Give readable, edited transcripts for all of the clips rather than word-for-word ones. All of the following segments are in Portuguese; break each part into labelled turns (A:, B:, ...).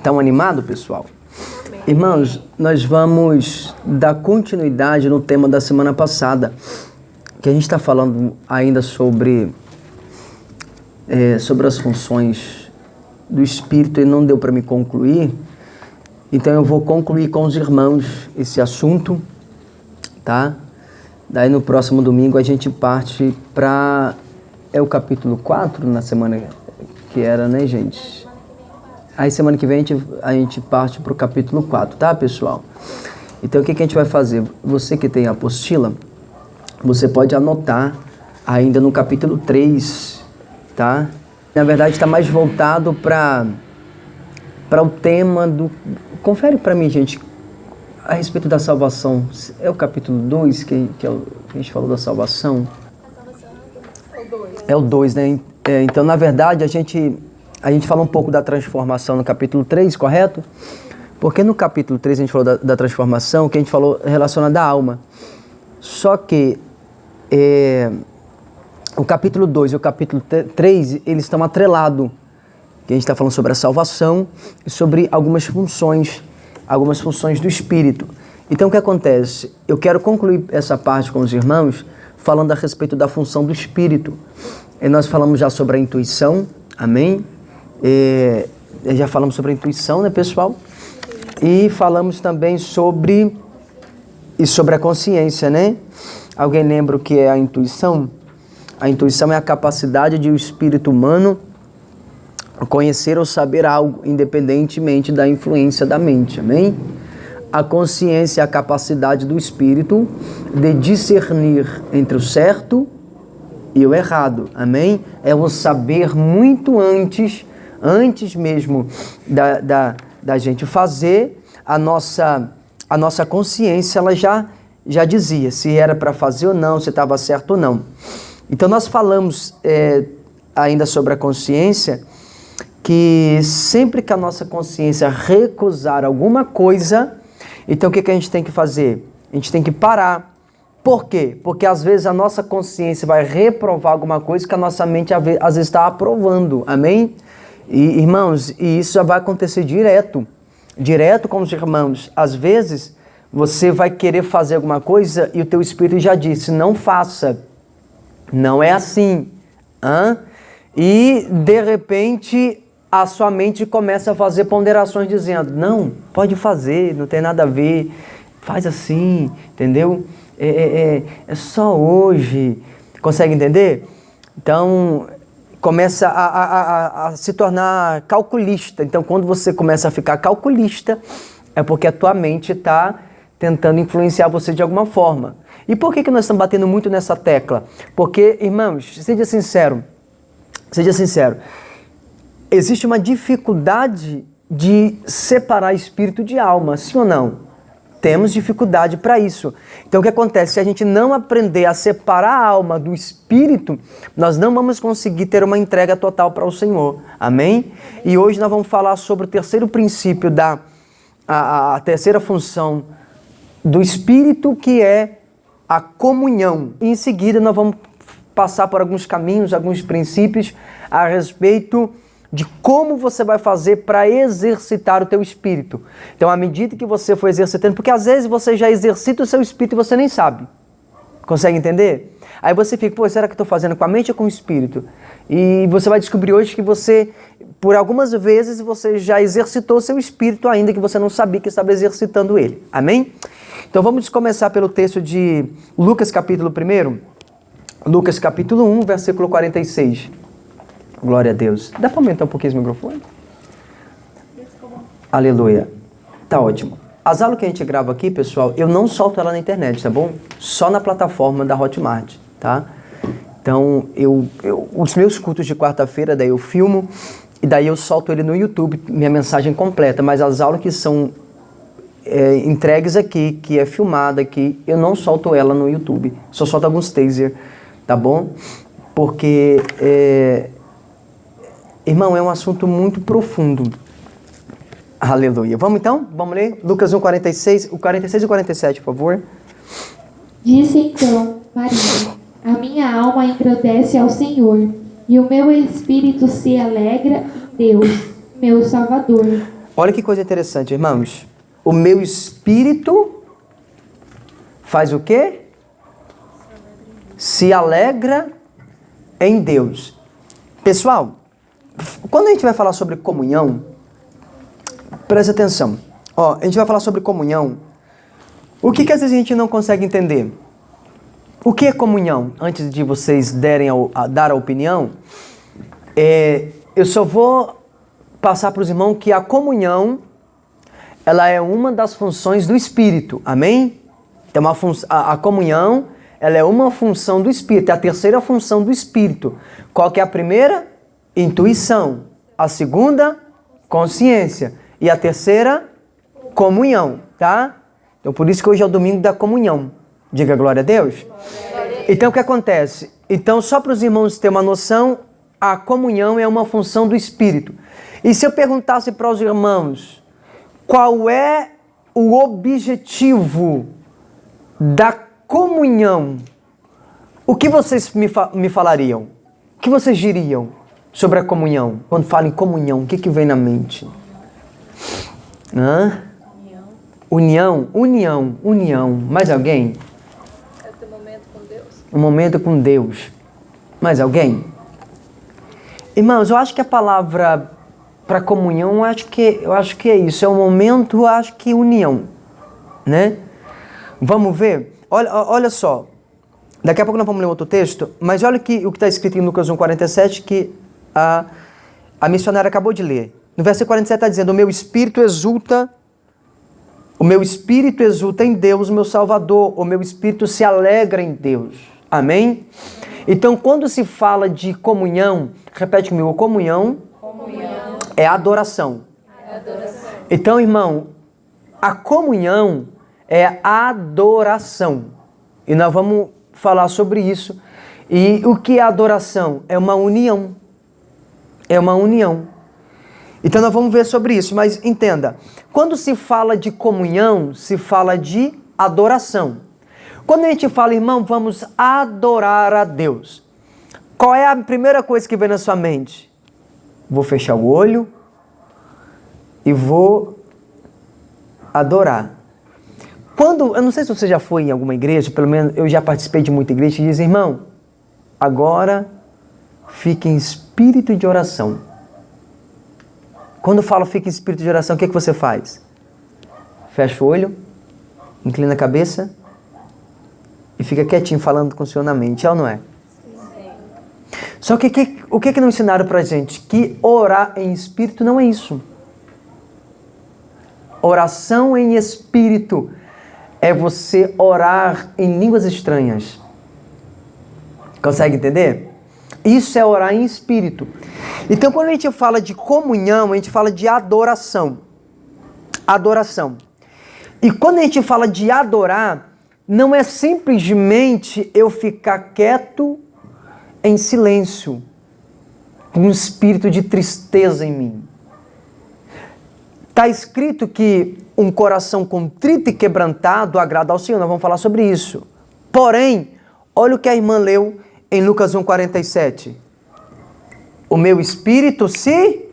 A: Estão animados, pessoal? Irmãos, nós vamos dar continuidade no tema da semana passada, que a gente está falando ainda sobre as funções do Espírito e não deu para me concluir. Então eu vou concluir com os irmãos esse assunto, tá? Daí no próximo domingo a gente parte para... É o capítulo 4 na semana que era, né, gente? Aí semana que vem a gente parte para o capítulo 4, tá, pessoal? Então o que a gente vai fazer? Você que tem a apostila, você pode anotar ainda no capítulo 3, tá? Na verdade está mais voltado para o tema do... Confere para mim, gente, a respeito da salvação. É o capítulo 2 que a gente falou da salvação? É o 2, né? Então, na verdade, a gente fala um pouco da transformação no capítulo 3, correto? Porque no capítulo 3 a gente falou da transformação, que a gente falou relacionada à alma. Só que o capítulo 2 e o capítulo 3, eles estão atrelados. Que a gente está falando sobre a salvação e sobre algumas funções do Espírito. Então, o que acontece? Eu quero concluir essa parte com os irmãos falando a respeito da função do Espírito. E nós falamos já sobre a intuição, amém? Já falamos sobre a intuição, né, pessoal? E falamos também sobre a consciência, né? Alguém lembra o que é a intuição? A intuição é a capacidade de o espírito humano conhecer ou saber algo, independentemente da influência da mente, amém? A consciência é a capacidade do espírito de discernir entre o certo e o errado, amém? É o saber muito antes mesmo da gente fazer, a nossa consciência, ela já dizia se era para fazer ou não, se estava certo ou não. Então nós falamos ainda sobre a consciência, que sempre que a nossa consciência recusar alguma coisa, então o que a gente tem que fazer? A gente tem que parar. Por quê? Porque às vezes a nossa consciência vai reprovar alguma coisa que a nossa mente às vezes está aprovando, amém? E, irmãos, e isso já vai acontecer direto com os irmãos. Às vezes você vai querer fazer alguma coisa e o teu espírito já disse, não faça, não é assim. E de repente a sua mente começa a fazer ponderações dizendo, não, pode fazer, não tem nada a ver, faz assim, entendeu? É só hoje, consegue entender? Então, começa a se tornar calculista. Então, quando você começa a ficar calculista, é porque a tua mente está tentando influenciar você de alguma forma. E por que nós estamos batendo muito nessa tecla? Porque, irmãos, seja sincero, existe uma dificuldade de separar espírito de alma, sim ou não? Temos dificuldade para isso. Então o que acontece? Se a gente não aprender a separar a alma do espírito, nós não vamos conseguir ter uma entrega total para o Senhor. Amém? E hoje nós vamos falar sobre o terceiro princípio, a terceira função do espírito, que é a comunhão. E em seguida nós vamos passar por alguns caminhos, alguns princípios a respeito de como você vai fazer para exercitar o teu espírito. Então, à medida que você for exercitando, porque às vezes você já exercita o seu espírito e você nem sabe. Consegue entender? Aí você fica, pô, será que eu estou fazendo com a mente ou com o espírito? E você vai descobrir hoje que você, por algumas vezes, você já exercitou o seu espírito, ainda que você não sabia que estava exercitando ele. Amém? Então, vamos começar pelo texto de Lucas, capítulo 1. Lucas, capítulo 1, versículo 46. Glória a Deus. Dá para aumentar um pouquinho esse microfone? Aleluia. Tá ótimo. As aulas que a gente grava aqui, pessoal, eu não solto ela na internet, tá bom? Só na plataforma da Hotmart, tá? Então, os meus cultos de quarta-feira, daí eu filmo e daí eu solto ele no YouTube, minha mensagem completa. Mas as aulas que são entregues aqui, que é filmada aqui, eu não solto ela no YouTube. Só solto alguns taser, tá bom? Porque... Irmão, é um assunto muito profundo. Aleluia. Vamos então? Vamos ler? Lucas 1, 46, o 46 e 47, por favor.
B: Disse então Maria, a minha alma engrandece ao Senhor, e o meu espírito se alegra em Deus, meu Salvador.
A: Olha que coisa interessante, irmãos. O meu espírito faz o quê? Se alegra em Deus. Pessoal, quando a gente vai falar sobre comunhão, presta atenção. Ó, a gente vai falar sobre comunhão. O que às vezes a gente não consegue entender? O que é comunhão? Antes de vocês dar a opinião, eu só vou passar para os irmãos que a comunhão, ela é uma das funções do Espírito. Amém? Então, a comunhão, ela é uma função do Espírito. É a terceira função do Espírito. Qual que é a primeira? Intuição. A segunda, consciência. E a terceira, comunhão. Tá? Então, por isso que hoje é o domingo da comunhão. Diga glória a Deus. Então, o que acontece? Então, só para os irmãos terem uma noção, a comunhão é uma função do Espírito. E se eu perguntasse para os irmãos qual é o objetivo da comunhão, o que vocês me falariam? O que vocês diriam sobre a comunhão? Quando falam em comunhão, o que vem na mente? União. Mais alguém?
C: É ter momento com Deus.
A: Um momento com Deus. Mais alguém? Irmãos, eu acho que a palavra para comunhão, eu acho que é isso. É um momento, eu acho que união. Né? Vamos ver? Olha só. Daqui a pouco nós vamos ler outro texto, mas olha o que está escrito em Lucas 1,47 que a missionária acabou de ler. No versículo 47 está dizendo: o meu espírito exulta em Deus, meu Salvador. O meu espírito se alegra em Deus. Amém? Então, quando se fala de comunhão, repete comigo, comunhão é adoração. Então, irmão, a comunhão é adoração. E nós vamos falar sobre isso. E o que é adoração? É uma união. É uma união. Então nós vamos ver sobre isso, mas entenda, quando se fala de comunhão, se fala de adoração. Quando a gente fala, irmão, vamos adorar a Deus, qual é a primeira coisa que vem na sua mente? Vou fechar o olho e vou adorar. Eu não sei se você já foi em alguma igreja, pelo menos eu já participei de muita igreja, que diz, irmão, agora fique em espírito de oração. Quando eu falo fica em espírito de oração, o que você faz? Fecha o olho, inclina a cabeça e fica quietinho falando com o Senhor na mente, é ou não é? Sim. Só que o que não ensinaram pra gente? Que orar em espírito não é isso. Oração em espírito é você orar em línguas estranhas. Consegue entender? Isso é orar em espírito. Então, quando a gente fala de comunhão, a gente fala de adoração. Adoração. E quando a gente fala de adorar, não é simplesmente eu ficar quieto em silêncio, com um espírito de tristeza em mim. Está escrito que um coração contrito e quebrantado agrada ao Senhor. Nós vamos falar sobre isso. Porém, olha o que a irmã leu em Lucas 1,47. O meu espírito se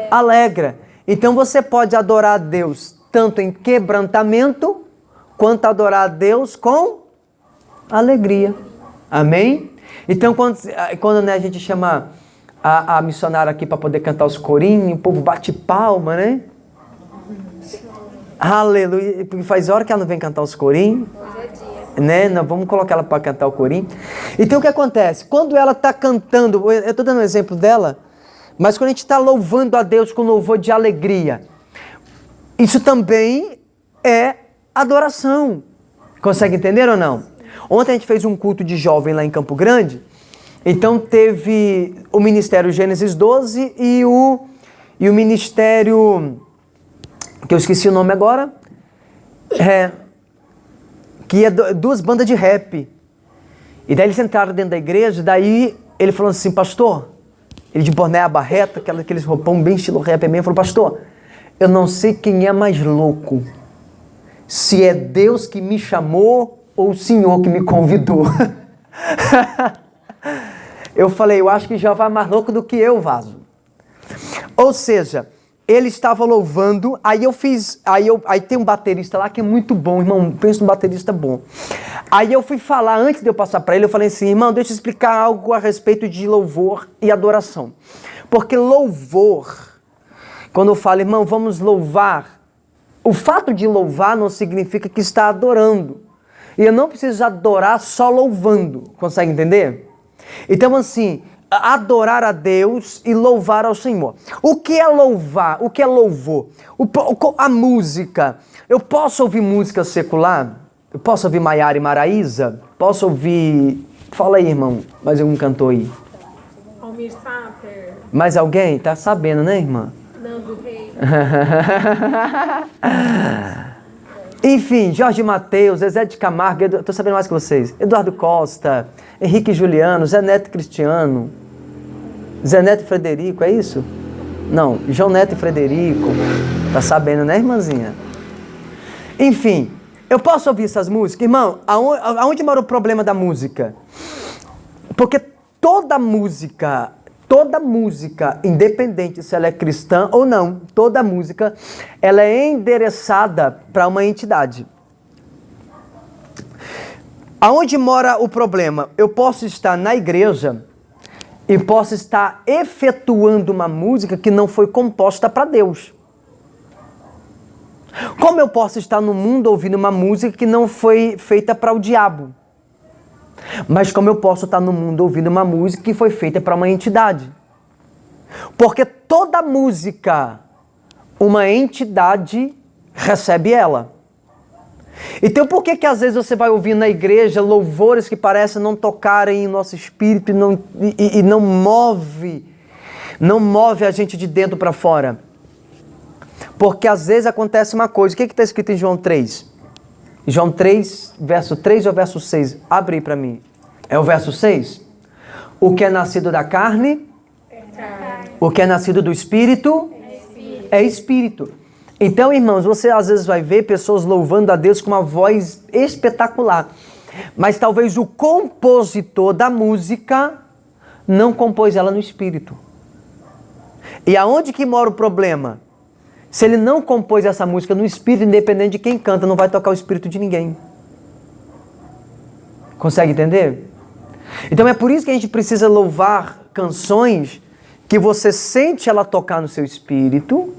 A: alegra. Então você pode adorar a Deus tanto em quebrantamento, quanto adorar a Deus com alegria. Amém? Então quando a gente chama a missionária aqui para poder cantar os corinhos, o povo bate palma, né? Aleluia. Porque faz hora que ela não vem cantar os corinhos. Né? Nós vamos colocar ela para cantar o corinho. Então o que acontece? Quando ela está cantando, eu estou dando um exemplo dela, mas quando a gente está louvando a Deus com louvor de alegria, isso também é adoração. Consegue entender ou não? Ontem a gente fez um culto de jovem lá em Campo Grande, então teve o Ministério Gênesis 12 e o Ministério, que eu esqueci o nome agora, que é duas bandas de rap. E daí eles entraram dentro da igreja, daí ele falou assim, pastor, ele de boné à barreta, aqueles roupão bem estilo rap mesmo, falou, pastor, eu não sei quem é mais louco, se é Deus que me chamou ou o Senhor que me convidou. Eu falei, eu acho que já vai mais louco do que eu, Vaso. Ou seja, ele estava louvando, aí tem um baterista lá que é muito bom, irmão, pensa num baterista bom. Aí eu fui falar, antes de eu passar para ele, eu falei assim, irmão, deixa eu explicar algo a respeito de louvor e adoração. Porque louvor, quando eu falo, irmão, vamos louvar, o fato de louvar não significa que está adorando. E eu não preciso adorar só louvando, consegue entender? Então assim, adorar a Deus e louvar ao Senhor. O que é louvar? O que é louvor? A música. Eu posso ouvir música secular? Eu posso ouvir Maiara e Maraísa? Posso ouvir... Fala aí, irmão. Mais algum cantor aí?
C: Almir Sater.
A: Mais alguém? Tá sabendo, né, irmã?
C: Nando Reis.
A: Enfim, Jorge Mateus, Zezé de Camargo, estou sabendo mais que vocês. Eduardo Costa, Henrique Juliano, Zé Neto Cristiano, Zé Neto e Frederico, é isso? Não, João Neto e Frederico. Tá sabendo, né, irmãzinha? Enfim, eu posso ouvir essas músicas? Irmão, aonde mora o problema da música? Porque toda música, independente se ela é cristã ou não, toda música, ela é endereçada para uma entidade. Aonde mora o problema? Eu posso estar na igreja e posso estar efetuando uma música que não foi composta para Deus. Como eu posso estar no mundo ouvindo uma música que não foi feita para o diabo? Mas como eu posso estar no mundo ouvindo uma música que foi feita para uma entidade? Porque toda música, uma entidade recebe ela. Então por que às vezes você vai ouvir na igreja louvores que parecem não tocarem em nosso espírito e não move a gente de dentro para fora? Porque às vezes acontece uma coisa. O que está escrito em João 3? João 3, verso 3 ou verso 6? Abre aí para mim. É o verso 6? O que é nascido da carne, o que é nascido do espírito, é espírito. Então, irmãos, você às vezes vai ver pessoas louvando a Deus com uma voz espetacular. Mas talvez o compositor da música não compôs ela no espírito. E aonde que mora o problema? Se ele não compôs essa música no espírito, independente de quem canta, não vai tocar o espírito de ninguém. Consegue entender? Então é por isso que a gente precisa louvar canções que você sente ela tocar no seu espírito,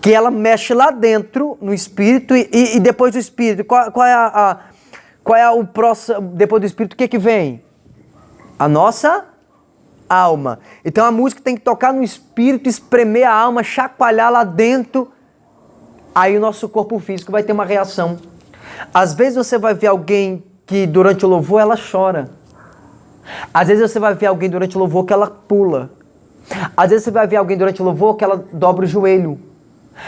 A: que ela mexe lá dentro, no espírito, e depois do espírito, qual é o próximo, depois do espírito, o que vem? A nossa alma. Então a música tem que tocar no espírito, espremer a alma, chacoalhar lá dentro, aí o nosso corpo físico vai ter uma reação. Às vezes você vai ver alguém que durante o louvor ela chora. Às vezes você vai ver alguém durante o louvor que ela pula. Às vezes você vai ver alguém durante o louvor que ela dobra o joelho.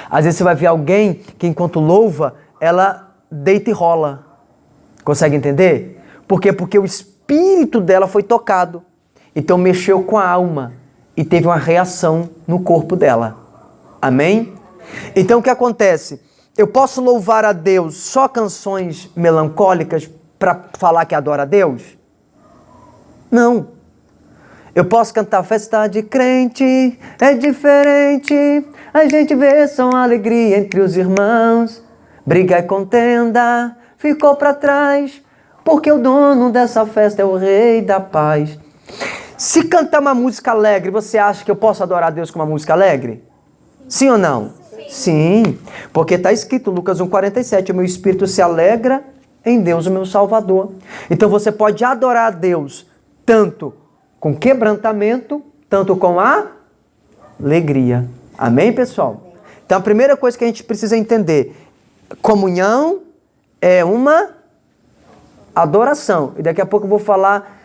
A: Às vezes você vai ver alguém que enquanto louva, ela deita e rola. Consegue entender? Por quê? Porque o espírito dela foi tocado. Então mexeu com a alma e teve uma reação no corpo dela. Amém? Então o que acontece? Eu posso louvar a Deus só canções melancólicas para falar que adora a Deus? Não. Eu posso cantar festa de crente, é diferente, a gente vê só alegria entre os irmãos, briga e contenda ficou para trás, porque o dono dessa festa é o Rei da Paz. Se cantar uma música alegre, você acha que eu posso adorar a Deus com uma música alegre? Sim ou não? Sim, porque está escrito Lucas 1,47, o meu espírito se alegra em Deus, o meu Salvador. Então você pode adorar a Deus tanto com quebrantamento, tanto com alegria. Amém, pessoal? Então a primeira coisa que a gente precisa entender, comunhão é uma adoração. E daqui a pouco eu vou falar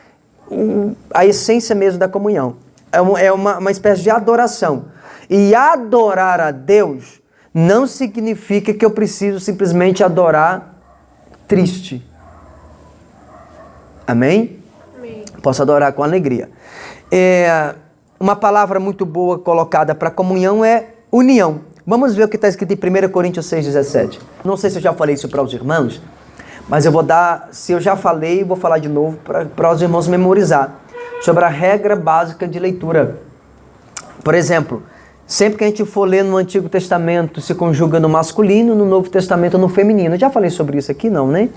A: a essência mesmo da comunhão. É uma espécie de adoração. E adorar a Deus não significa que eu preciso simplesmente adorar triste. Amém? Amém. Posso adorar com alegria. Uma palavra muito boa colocada para comunhão é união. Vamos ver o que está escrito em 1 Coríntios 6,17. Não sei se eu já falei isso para os irmãos, mas eu vou dar, se eu já falei, vou falar de novo para os irmãos memorizar sobre a regra básica de leitura. Por exemplo, Sempre que a gente for ler no Antigo Testamento, se conjuga no masculino, no Novo Testamento no feminino. Eu já falei sobre isso aqui, não, né?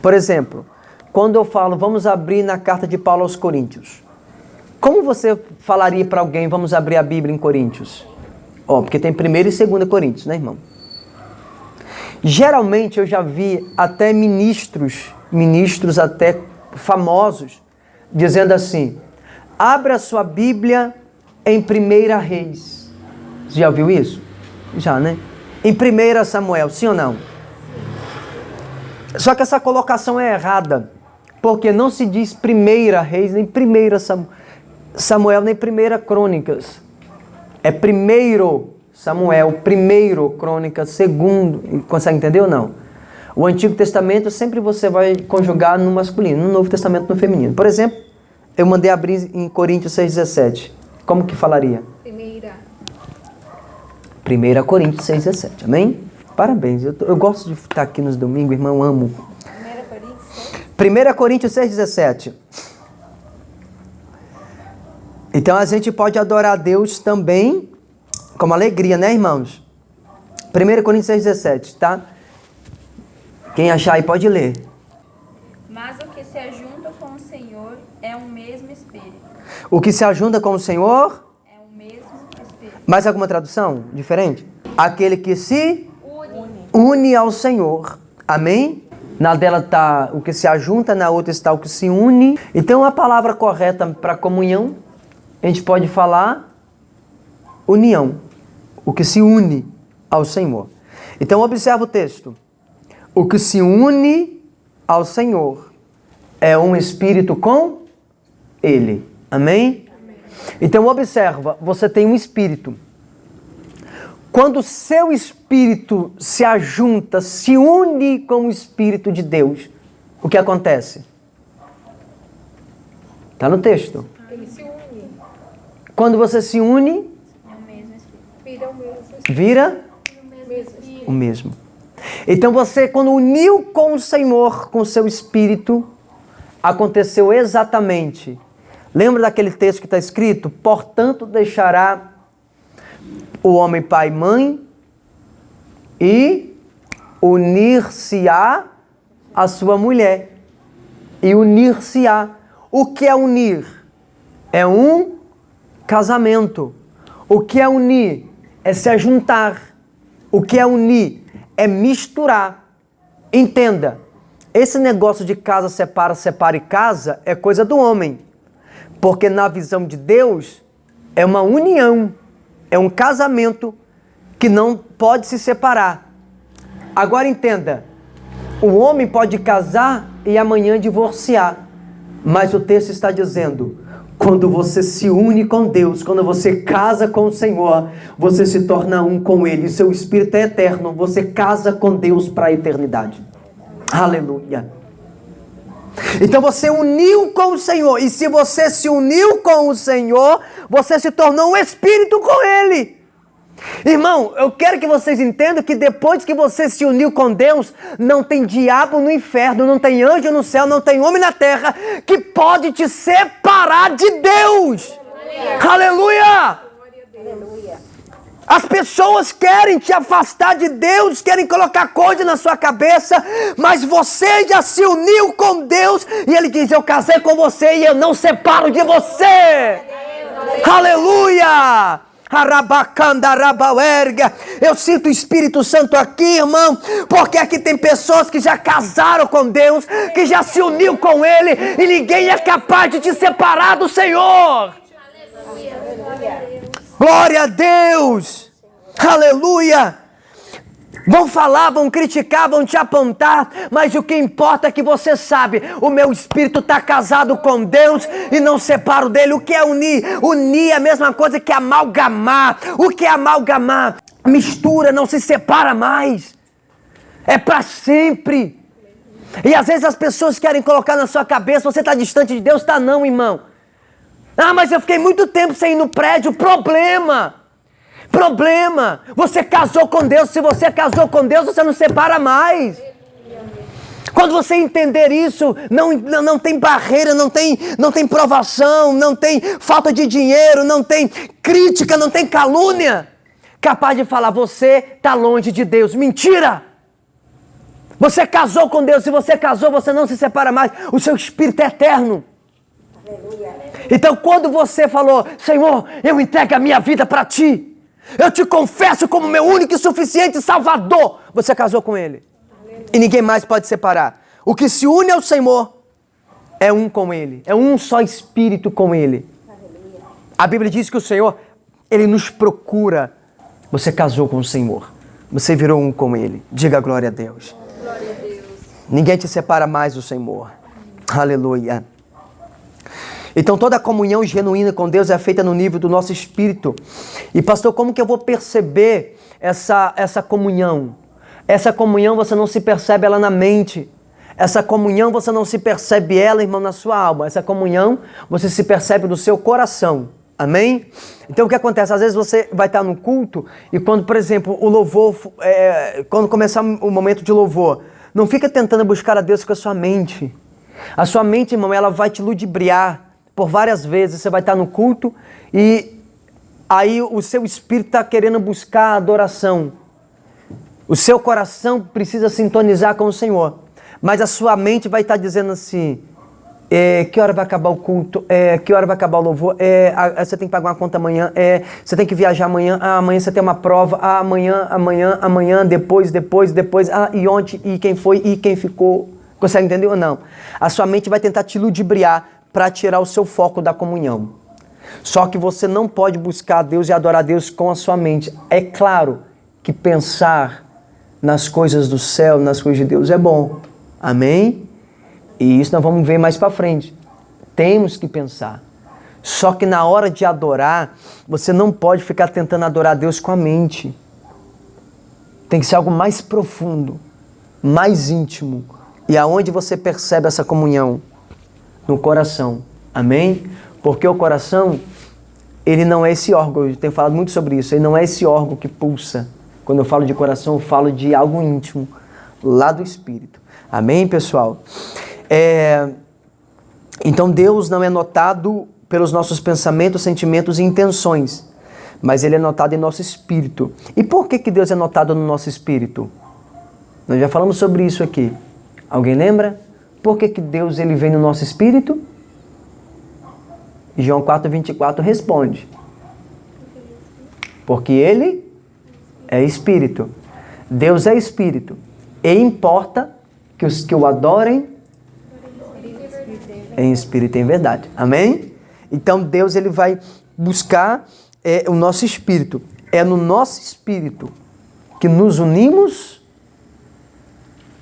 A: Por exemplo, quando eu falo, vamos abrir na carta de Paulo aos Coríntios. Como você falaria para alguém, vamos abrir a Bíblia em Coríntios? Porque tem 1ª e 2ª Coríntios, né, irmão? Geralmente eu já vi até ministros até famosos, dizendo assim, abra a sua Bíblia em 1 Reis. Você já ouviu isso? Já, né? Em 1 Samuel, sim ou não? Só que essa colocação é errada, porque não se diz 1 Reis, nem 1 Samuel, nem 1 Crônicas. É 1 Samuel, 1 Crônicas, 2. Consegue entender ou não? O Antigo Testamento sempre você vai conjugar no masculino, no Novo Testamento no feminino. Por exemplo, eu mandei abrir em Coríntios 6,17. Como que falaria? 1 Coríntios 6,17. Amém? Parabéns. Eu gosto de estar aqui nos domingos, irmão, amo. 1 Coríntios 6,17. Então a gente pode adorar a Deus também com alegria, né, irmãos? 1 Coríntios 6,17, tá? Quem achar aí pode ler.
D: Mas o que se ajunta com o Senhor é um mesmo Espírito.
A: O que se ajunta com o Senhor
D: é um mesmo Espírito.
A: Mais alguma tradução diferente? Aquele que se une ao Senhor. Amém? Na dela está o que se ajunta, na outra está o que se une. Então a palavra correta para comunhão, a gente pode falar união. O que se une ao Senhor. Então observa o texto. O que se une ao Senhor é um espírito com Ele. Amém? Então observa, você tem um espírito. Quando o seu espírito se ajunta, se une com o Espírito de Deus, o que acontece? Está no texto.
C: Ele se une.
A: Quando você se une,
D: É o mesmo Espírito.
C: Vira o mesmo Espírito.
A: vira o mesmo. Então você, quando uniu com o Senhor, com o seu espírito, aconteceu exatamente. Lembra daquele texto que está escrito? Portanto, deixará o homem pai e mãe e unir-se-á a sua mulher. E unir-se-á. O que é unir? É um casamento. O que é unir? É se ajuntar. O que é unir? É misturar. Entenda, esse negócio de casa separa, separa e casa é coisa do homem. Porque na visão de Deus é uma união, é um casamento que não pode se separar. Agora entenda, o homem pode casar e amanhã divorciar. Mas o texto está dizendo, quando você se une com Deus, quando você casa com o Senhor, você se torna um com Ele. Seu espírito é eterno. Você casa com Deus para a eternidade. Aleluia. Então você uniu com o Senhor. E se você se uniu com o Senhor, você se tornou um espírito com Ele. Irmão, eu quero que vocês entendam que depois que você se uniu com Deus, não tem diabo no inferno, não tem anjo no céu, não tem homem na terra que pode te separar de Deus. Aleluia! Aleluia! As pessoas querem te afastar de Deus, querem colocar coisa na sua cabeça, mas você já se uniu com Deus e Ele diz, eu casei com você e eu não separo de você. Aleluia! Eu sinto o Espírito Santo aqui, irmão, porque aqui tem pessoas que já casaram com Deus, que já se uniu com Ele, e ninguém é capaz de te separar do Senhor. Glória a Deus! Aleluia! Vão falar, vão criticar, vão te apontar, mas o que importa é que você sabe, o meu espírito está casado com Deus e não separo dele. O que é unir? Unir é a mesma coisa que amalgamar. O que é amalgamar? Mistura, não se separa mais. É para sempre. E às vezes as pessoas querem colocar na sua cabeça, você está distante de Deus? Está não, irmão. Ah, mas eu fiquei muito tempo sem ir no prédio. Problema. Você casou com Deus. Se você casou com Deus, você não separa mais. Quando você entender isso, não tem barreira, não tem provação, não tem falta de dinheiro, não tem crítica, não tem calúnia capaz de falar, você está longe de Deus. Mentira! Você casou com Deus, se você casou, você não se separa mais, o seu espírito é eterno. Então quando você falou, Senhor, eu entrego a minha vida para Ti, eu te confesso como meu único e suficiente Salvador, você casou com Ele. E ninguém mais pode separar. O que se une ao Senhor é um com Ele, é um só espírito com Ele. A Bíblia diz que o Senhor, Ele nos procura. Você casou com o Senhor, você virou um com Ele. Diga glória a Deus.
D: Glória a Deus.
A: Ninguém te separa mais do Senhor. Aleluia. Então toda a comunhão genuína com Deus é feita no nível do nosso espírito. E pastor, como que eu vou perceber essa comunhão? Essa comunhão você não se percebe ela na mente. Essa comunhão você não se percebe ela, irmão, na sua alma. Essa comunhão você se percebe no seu coração. Amém? Então o que acontece? Às vezes você vai estar no culto e quando, por exemplo, o louvor, quando começar o momento de louvor, não fica tentando buscar a Deus com a sua mente. A sua mente, irmão, ela vai te ludibriar por várias vezes. Você vai estar no culto e aí o seu espírito está querendo buscar a adoração. O seu coração precisa sintonizar com o Senhor. Mas a sua mente vai estar dizendo assim, que hora vai acabar o culto? Que hora vai acabar o louvor? Você tem que pagar uma conta amanhã? Você tem que viajar amanhã? Amanhã você tem uma prova? Amanhã, depois. E ontem? E quem foi? E quem ficou? Consegue entender ou não? A sua mente vai tentar te ludibriar para tirar o seu foco da comunhão. Só que você não pode buscar a Deus e adorar a Deus com a sua mente. É claro que pensar nas coisas do céu, nas coisas de Deus é bom. Amém? E isso nós vamos ver mais para frente. Temos que pensar. Só que na hora de adorar, você não pode ficar tentando adorar a Deus com a mente. Tem que ser algo mais profundo, mais íntimo. E aonde você percebe essa comunhão? No coração. Amém? Porque o coração, ele não é esse órgão. Eu tenho falado muito sobre isso. Ele não é esse órgão que pulsa. Quando eu falo de coração, eu falo de algo íntimo, lá do Espírito. Amém, pessoal? Então Deus não é notado pelos nossos pensamentos, sentimentos e intenções, mas Ele é notado em nosso espírito. E por que Deus é notado no nosso espírito? Nós já falamos sobre isso aqui. Alguém lembra? Por que Deus ele vem no nosso espírito? João 4:24 responde. Porque Ele é espírito. Deus é espírito. E importa que os que o adorem em espírito e em verdade. Amém? Então Deus ele vai buscar o nosso espírito. É no nosso espírito que nos unimos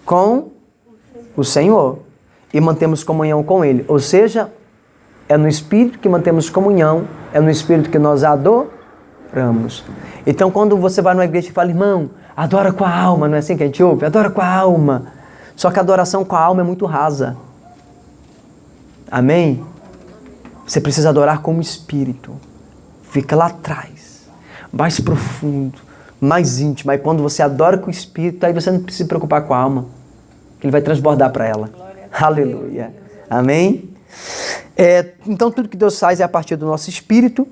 A: com o Senhor e mantemos comunhão com Ele. Ou seja, é no espírito que mantemos comunhão, é no espírito que nós adoramos. Então quando você vai numa igreja e fala, irmão, adora com a alma, não é assim que a gente ouve? Adora com a alma. Só que a adoração com a alma é muito rasa. Amém? Você precisa adorar com o espírito. Fica lá atrás, mais profundo, mais íntimo. Aí quando você adora com o espírito, aí você não precisa se preocupar com a alma, que ele vai transbordar para ela. Aleluia. Amém? Então tudo que Deus faz é a partir do nosso espírito.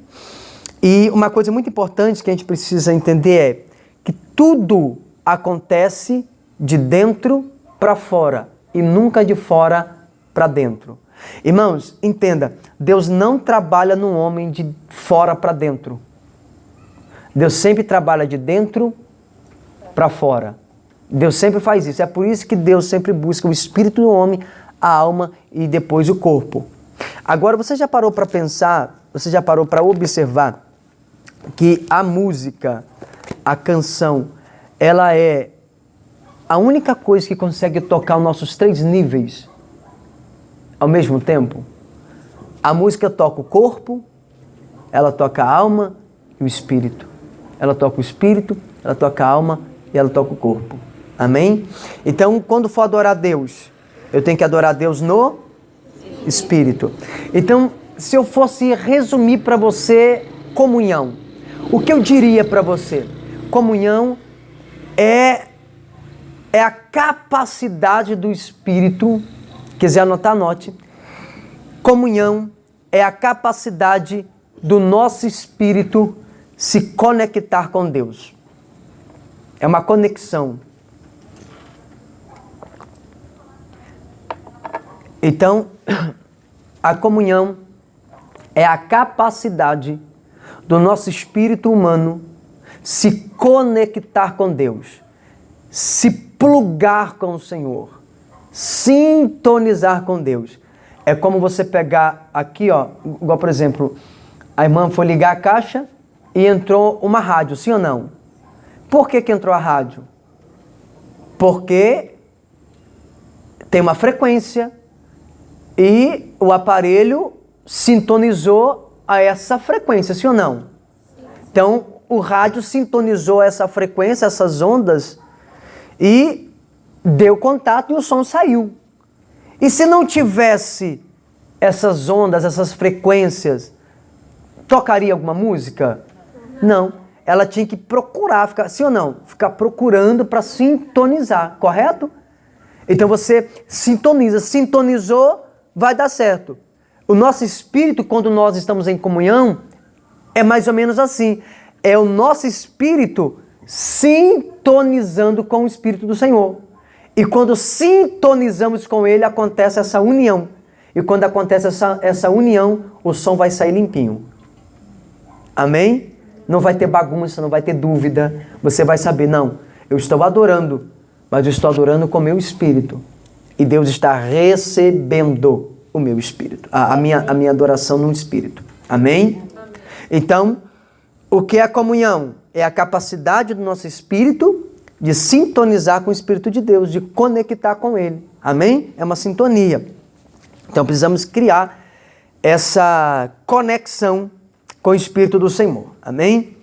A: E uma coisa muito importante que a gente precisa entender é que tudo acontece de dentro para fora e nunca de fora para dentro. Irmãos, entenda, Deus não trabalha no homem de fora para dentro. Deus sempre trabalha de dentro para fora. Deus sempre faz isso. É por isso que Deus sempre busca o espírito do homem, a alma e depois o corpo. Agora, você já parou para pensar, você já parou para observar que a música, a canção, ela é a única coisa que consegue tocar os nossos 3 níveis ao mesmo tempo? A música toca o corpo, ela toca a alma e o espírito. Ela toca o espírito, ela toca a alma e ela toca o corpo. Amém? Então, quando for adorar a Deus, eu tenho que adorar a Deus no espírito. Então, se eu fosse resumir para você comunhão, o que eu diria para você? Comunhão é é a capacidade do Espírito, quiser anotar, anote. Comunhão é a capacidade do nosso espírito se conectar com Deus. É uma conexão. Então, a comunhão é a capacidade do nosso espírito humano se conectar com Deus, se plugar com o Senhor, sintonizar com Deus. É como você pegar aqui, ó, igual por exemplo, a irmã foi ligar a caixa e entrou uma rádio, sim ou não? Por que entrou a rádio? Porque tem uma frequência e o aparelho sintonizou a essa frequência, sim ou não? Então, o rádio sintonizou essa frequência, essas ondas, e deu contato e o som saiu. E se não tivesse essas ondas, essas frequências, tocaria alguma música? Não. Ela tinha que procurar, ficar, sim ou não? Ficar procurando para sintonizar, correto? Então você sintoniza, sintonizou, vai dar certo. O nosso espírito, quando nós estamos em comunhão, é mais ou menos assim. É o nosso espírito sintonizando com o Espírito do Senhor. E quando sintonizamos com Ele, acontece essa união. E quando acontece essa união, o som vai sair limpinho. Amém? Não vai ter bagunça, não vai ter dúvida. Você vai saber, não, eu estou adorando, mas eu estou adorando com o meu espírito. E Deus está recebendo o meu espírito, a minha adoração no espírito. Amém? Então, o que é a comunhão? É a capacidade do nosso espírito de sintonizar com o Espírito de Deus, de conectar com Ele. Amém? É uma sintonia. Então precisamos criar essa conexão com o Espírito do Senhor. Amém?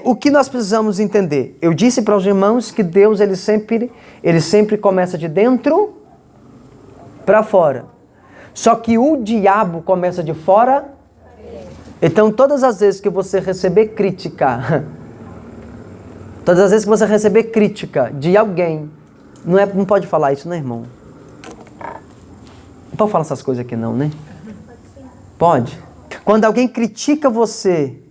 A: O que nós precisamos entender? Eu disse para os irmãos que Deus ele sempre começa de dentro para fora. Só que o diabo começa de fora. Então todas as vezes que você receber crítica, todas as vezes que você receber crítica de alguém, não pode falar isso, né, irmão? Não pode falar essas coisas aqui não, né? Pode. Quando alguém critica você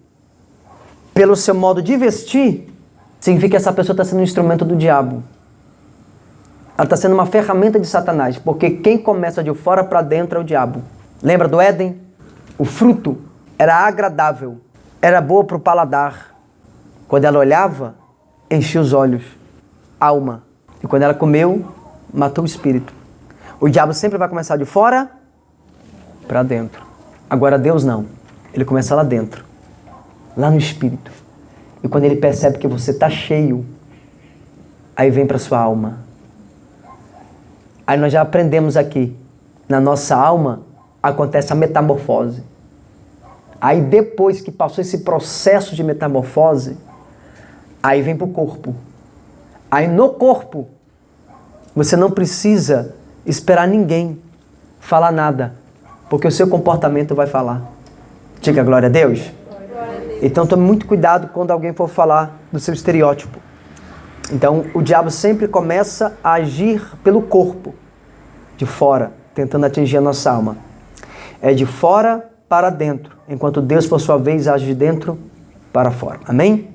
A: pelo seu modo de vestir, significa que essa pessoa está sendo um instrumento do diabo. Ela está sendo uma ferramenta de Satanás, porque quem começa de fora para dentro é o diabo. Lembra do Éden? O fruto era agradável, era boa para o paladar. Quando ela olhava, enchia os olhos, alma. E quando ela comeu, matou o espírito. O diabo sempre vai começar de fora para dentro. Agora Deus não. Ele começa lá dentro, lá no espírito. E quando ele percebe que você está cheio, aí vem para sua alma. Aí nós já aprendemos aqui, na nossa alma acontece a metamorfose. Aí depois que passou esse processo de metamorfose, aí vem para o corpo. Aí no corpo, você não precisa esperar ninguém falar nada, porque o seu comportamento vai falar. Diga glória a Deus. Então tome muito cuidado quando alguém for falar do seu estereótipo. Então o diabo sempre começa a agir pelo corpo, de fora, tentando atingir a nossa alma. É de fora para dentro, enquanto Deus, por sua vez, age de dentro para fora. Amém?